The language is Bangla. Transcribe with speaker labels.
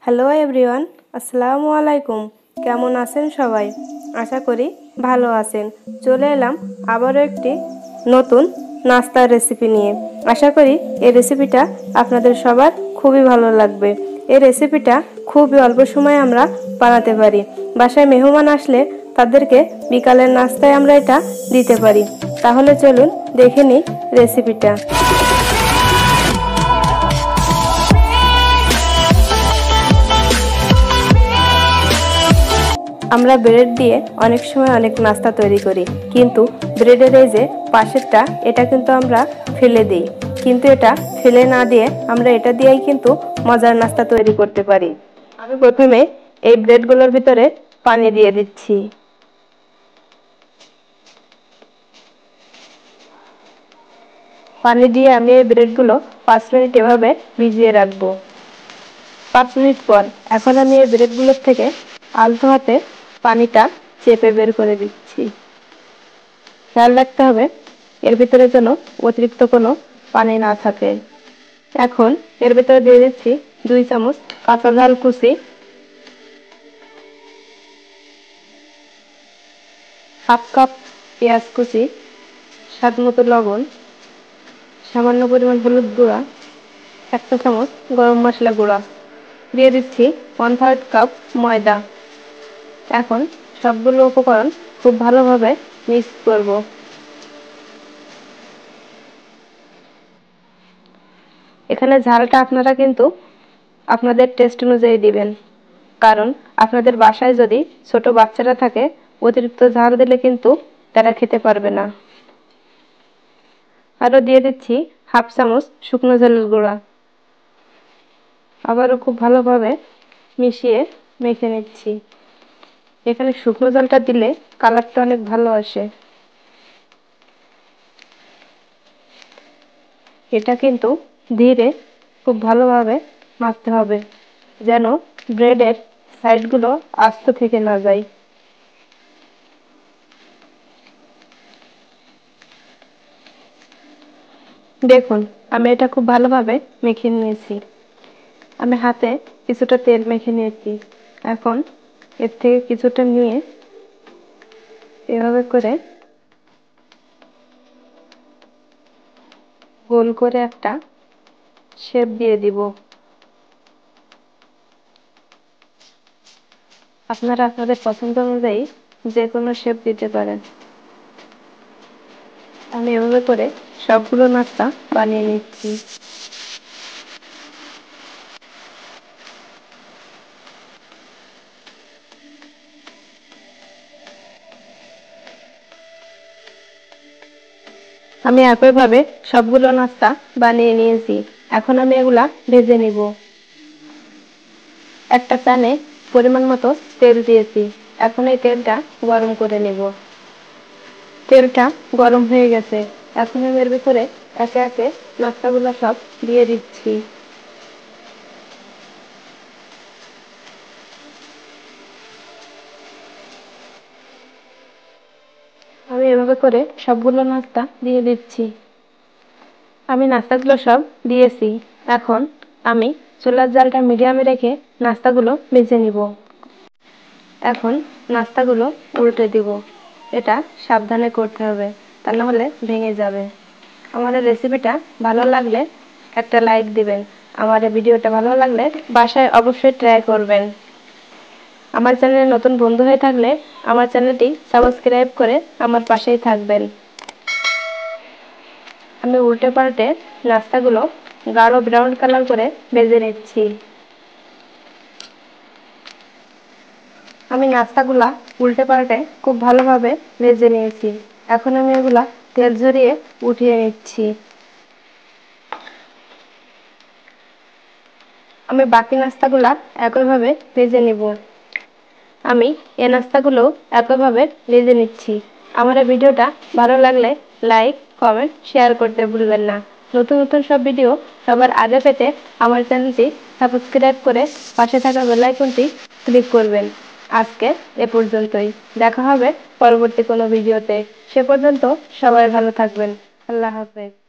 Speaker 1: হ্যালো এভরিওয়ান, আসসালামু আলাইকুম। কেমন আছেন সবাই? আশা করি ভালো আছেন। চলে এলাম আবারও একটি নতুন নাস্তার রেসিপি নিয়ে। আশা করি এই রেসিপিটা আপনাদের সবার খুবই ভালো লাগবে। এই রেসিপিটা খুবই অল্প সময়ে আমরা বানাতে পারি। বাসায় মেহমান আসলে তাদেরকে বিকালের নাস্তায় আমরা এটা দিতে পারি। তাহলে চলুন দেখে নিই রেসিপিটা। আমরা ব্রেড দিয়ে অনেক সময় অনেক নাস্তা তৈরি করি, কিন্তু ব্রেডের এই যে পাশেরটা এটা কিন্তু আমরা ফেলে দিই। কিন্তু এটা ফেলে না দিয়ে আমরা এটা দিয়েই কিন্তু মজার নাস্তা তৈরি করতে পারি। আমি প্রথমে এই ব্রেডগুলোর ভিতরে পানি দিয়ে দিচ্ছি। পানি দিয়ে আমি এই ব্রেডগুলো 5 মিনিট এভাবে ভিজিয়ে রাখবো। 5 মিনিট পর এখন আমি এই ব্রেডগুলোর থেকে আলতো হাতে পানিটা চেপে বের করে দিচ্ছি। খেয়াল রাখতে হবে এর ভিতরে যেন অতিরিক্ত কোনো পানি না থাকে। এখন এর ভিতরে দিয়ে দিচ্ছি 2 চামচ কাঁচা ঝাল কুচি, হাফ কাপ পেঁয়াজ কুচি, স্বাদ মতো লবণ, সামান্য পরিমাণ হলুদ গুঁড়া, 1 চা চামচ গরম মশলা গুঁড়া, দিয়ে দিচ্ছি 1/3 কাপ ময়দা। এখন সবগুলো উপকরণ খুব ভালোভাবে মিক্স করব। এখানে ঝালটা আপনারা কিন্তু আপনাদের টেস্ট অনুযায়ী দিবেন, কারণ আপনাদের বাসায় যদি ছোট বাচ্চারা থাকে অতিরিক্ত ঝাল দিলে কিন্তু তারা খেতে পারবে না। আরও দিয়ে দিচ্ছি 1/2 চামচ শুকনো ঝালের গুঁড়া। আবারও খুব ভালোভাবে মিশিয়ে মেখে নিচ্ছি। এখানে শুকনো ঝালটা দিলে কালারটা অনেক ভালো আসে। এটা কিন্তু ধীরে খুব ভালোভাবে মাখতে হবে, যেন ব্রেডের সাইডগুলো আস্ত থেকে না যায়। দেখুন আমি এটা খুব ভালোভাবে মেখে নিয়েছি। আমি হাতে কিছুটা তেল মেখে নিয়েছি। এখন এর থেকে কিছুটা নিয়ে এভাবে করে গোল করে একটা শেপ দিয়ে দিব। আপনারা আপনাদের পছন্দ অনুযায়ী যে কোনো শেপ দিতে পারেন। আমি এভাবে করে সবগুলো নাস্তা বানিয়ে নিচ্ছি। আমি একইভাবে সবগুলো নাস্তা বানিয়ে নিয়েছি। এখন আমি এগুলা ভেজে নিব। একটা প্যানে পরিমাণ মতো তেল দিয়েছি। এখন এই তেলটা গরম করে নেব। তেলটা গরম হয়ে গেছে। এখন আমি এর ভিতরে একে একে নাস্তাগুলো সব দিয়ে দিচ্ছি। আমি এভাবে করে সবগুলো নাস্তা দিয়ে দিচ্ছি। আমি নাস্তাগুলো সব দিয়েছি। এখন আমি চুলার জালটা মিডিয়ামে রেখে নাস্তাগুলো ভেজে নিব। এখন নাস্তাগুলো উল্টে দিব। এটা সাবধানে করতে হবে, তা না হলে ভেঙে যাবে। আমার এই রেসিপিটা ভালো লাগলে একটা লাইক দিবেন। আমার এই ভিডিওটা ভালো লাগলে বাসায় অবশ্যই ট্রাই করবেন। আমার চ্যানেলে নতুন বন্ধু হয়ে থাকলে আমার চ্যানেলটি সাবস্ক্রাইব করে আমার পাশেই থাকবেন। আমি উল্টে পাল্টে নাস্তাগুলো গাঢ় ব্রাউন কালার করে ভেজে নিচ্ছি। আমি নাস্তাগুলা উল্টে পাল্টে খুব ভালোভাবে ভেজে নিয়েছি। এখন আমি এগুলা তেল ঝরিয়ে উঠিয়ে নিচ্ছি। আমি বাকি নাস্তাগুলা একইভাবে ভেজে নিব। আমি এই নাস্তাগুলো একইভাবে ভেজে নিচ্ছি। আমার এই ভিডিওটা ভালো লাগলে লাইক, কমেন্ট, শেয়ার করতে ভুলবেন না। নতুন নতুন সব ভিডিও সবার আগে পেতে আমার চ্যানেলটি সাবস্ক্রাইব করে পাশে থাকা বেল আইকনটি ক্লিক করবেন। আজকে এ পর্যন্তই। দেখা হবে পরবর্তী কোনো ভিডিওতে। সে পর্যন্ত সবাই ভালো থাকবেন। আল্লাহ হাফেজ।